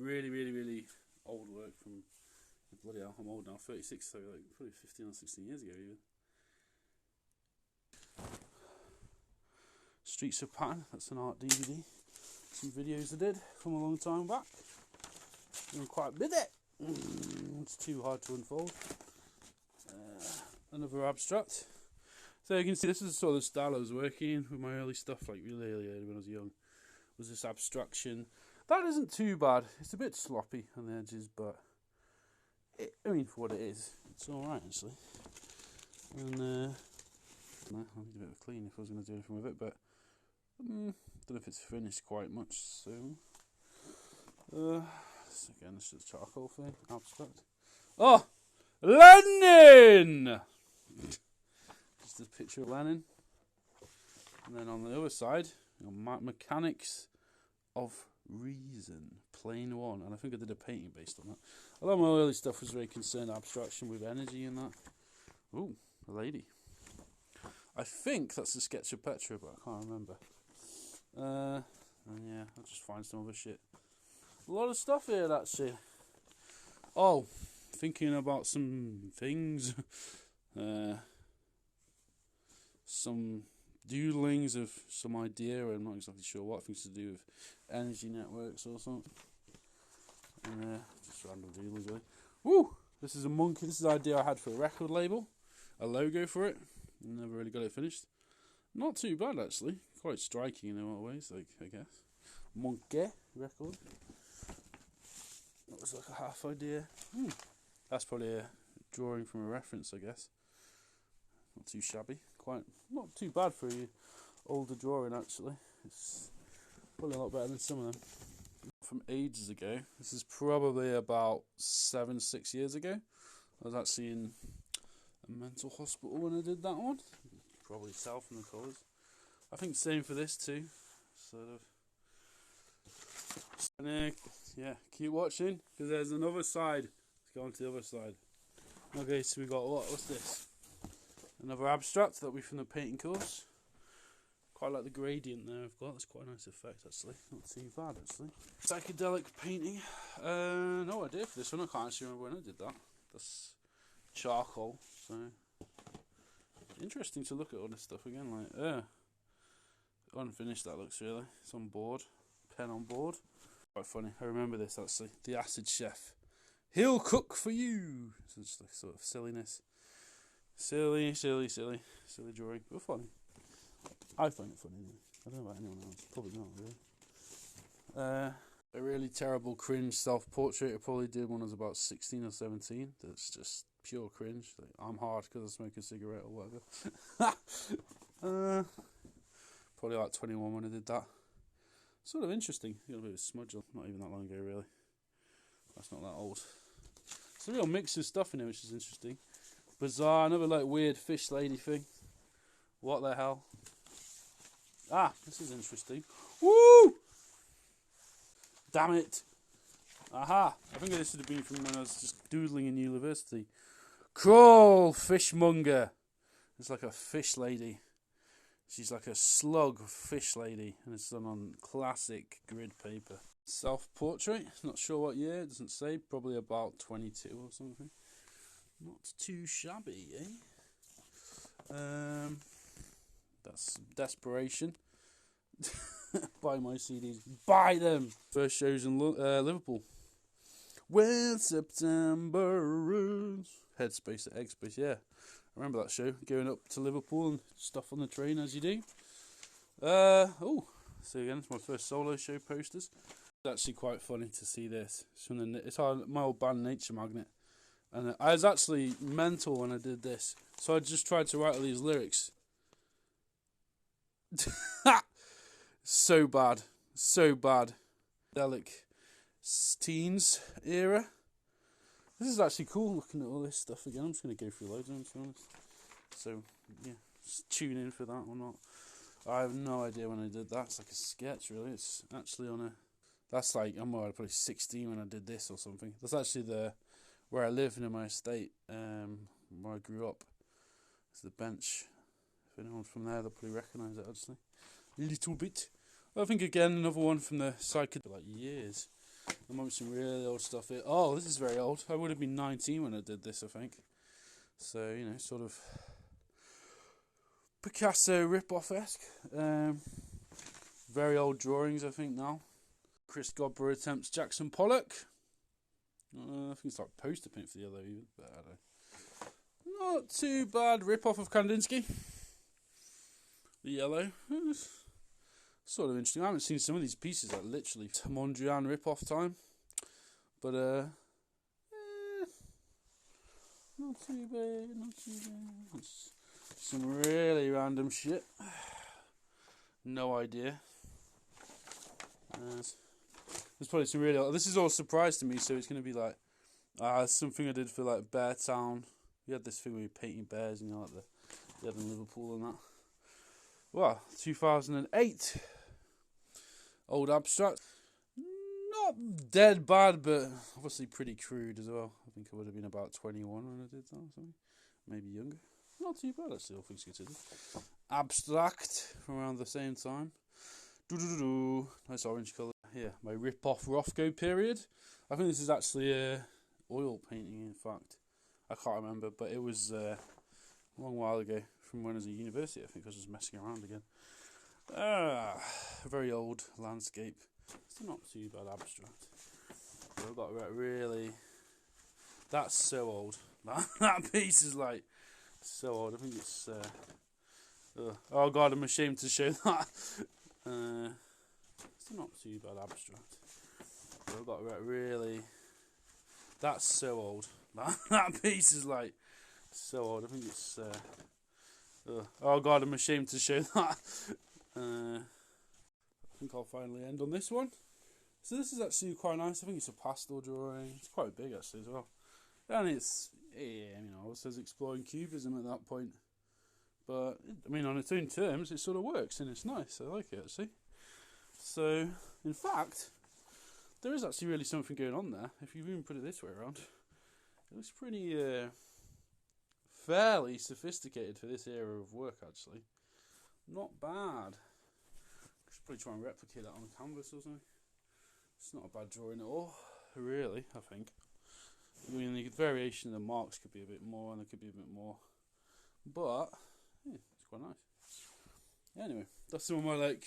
really old work from, bloody hell, I'm old now, 36, so like probably 15 or 16 years ago even. Streets of Pattern, that's an art DVD. Some videos I did from a long time back. I'm quite busy. It's too hard to unfold. Another abstract. So you can see this is sort of the style I was working in with my early stuff, like really early when I was young. Was this abstraction. That isn't too bad. It's a bit sloppy on the edges, but I mean, for what it is, it's alright actually. And I need a bit of a clean if I was going to do anything with it, but don't know if it's finished quite much soon. Again, this is a charcoal thing, abstract. Oh! Lenin! Just a picture of Lenin. And then on the other side, Mechanics of Reason, Plane 1. And I think I did a painting based on that. A lot of my early stuff was very concerned abstraction with energy and that. Ooh, a lady. I think that's a sketch of Petra, but I can't remember. And yeah, I'll just find some other shit. A lot of stuff here, actually. Oh, thinking about some things. Some doodlings of some idea. I'm not exactly sure what. Things to do with energy networks or something. And just random doodlings, really. Woo! This is a monkey. This is the idea I had for a record label. A logo for it. Never really got it finished. Not too bad, actually. Quite striking in a lot of ways, like, I guess. Monkey record. That was like a half idea. That's probably a drawing from a reference, I guess. Not too shabby. Not too bad for an older drawing, actually. It's probably a lot better than some of them. From ages ago. This is probably about 6 years ago. I was actually in a mental hospital when I did that one. Probably tell from the colours. I think same for this too. Sort of. And, yeah, keep watching because there's another side. Let's go on to the other side. Okay, so we got what's this? Another abstract that we from the painting course. Quite like the gradient there I've got. That's quite a nice effect actually. Not too bad actually. Psychedelic painting. No idea for this one. I can't actually remember when I did that. That's charcoal. So interesting to look at all this stuff again. Like, unfinished that looks really. It's on board. Pen on board. Quite funny. I remember this actually. The Acid Chef. He'll cook for you. So just like sort of silliness. Silly drawing. But funny. I find it funny anyway. I don't know about anyone else. Probably not really. A really terrible cringe self-portrait. I probably did when I was about 16 or 17. That's just pure cringe. Like, I'm hard because I smoke a cigarette or whatever. Probably like 21 when I did that. Sort of interesting. Got a bit of smudge on. Not even that long ago, really. That's not that old. It's a real mix of stuff in here, which is interesting. Bizarre. Another like weird fish lady thing. What the hell? Ah, this is interesting. Woo! Damn it. Aha. I think this would have been from when I was just doodling in university. Crawl fishmonger. It's like a fish lady. She's like a slug fish lady. And it's done on classic grid paper. Self-portrait. Not sure what year. It doesn't say. Probably about 22 or something. Not too shabby, eh? That's desperation. Buy my CDs. Buy them! First shows in Liverpool. When September is... Headspace at Eggspace, yeah. I remember that show. Going up to Liverpool and stuff on the train as you do. So again, it's my first solo show posters. It's actually quite funny to see this. It's my old band Nature Magnet. And I was actually mental when I did this. So I just tried to write all these lyrics. So bad. Delic teens era. This is actually cool looking at all this stuff again. I'm just going to go through loads of them, to be honest. So, yeah, just tune in for that or not. I have no idea when I did that. It's like a sketch, really. It's actually on a... That's like, I'm probably 16 when I did this or something. That's actually where I live in my estate, where I grew up. It's the bench. If anyone's from there, they'll probably recognise it, actually. A little bit. I think, again, another one from the psychedelic, like, years. There might be some really old stuff here. Oh, this is very old. I would have been 19 when I did this, I think. So, you know, sort of Picasso rip-off-esque. Very old drawings, I think, now. Chris Godber attempts Jackson Pollock. I think it's like poster paint for the yellow, even. But I don't know. Not too bad. Rip-off of Kandinsky. The yellow. It's sort of interesting. I haven't seen some of these pieces, like literally Mondrian rip-off time. But, not too bad, not too bad. It's some really random shit. No idea. There's probably some really... This is all a surprise to me, so it's going to be like... something I did for like Bear Town. We had this thing where we were painting bears, you know, like the had in Liverpool and that. Well, 2008. Old abstract. Not dead bad, but obviously pretty crude as well. I think I would have been about 21 when I did that or something. Maybe younger. Not too bad, actually, all things considered. Abstract from around the same time. Nice orange colour. Here, my rip-off Rothko period. I think this is actually a oil painting, in fact. I can't remember, but it was a long while ago from when I was at university. I think I was just messing around again. Very old landscape. Still not too bad abstract. But I've got really... That's so old. That piece is like so old. I think it's... oh god, I'm ashamed to show that. Still not too bad abstract. But I've got really... That's so old. That piece is like so old. I think it's... oh god, I'm ashamed to show that. I think I'll finally end on this one. So this is actually quite nice. I think it's a pastel drawing. It's quite big actually as well. And it's, yeah, you know, it says exploring cubism at that point. But, I mean, on its own terms, it sort of works and it's nice. I like it actually. So, in fact, there is actually really something going on there. If you even put it this way around, it looks pretty, fairly sophisticated for this era of work actually. Not bad. I should probably try and replicate that on a canvas or something. It's not a bad drawing at all, really, I think. I mean, the variation of the marks could be a bit more, and there could be a bit more. But, yeah, it's quite nice. Anyway, that's some of my, like,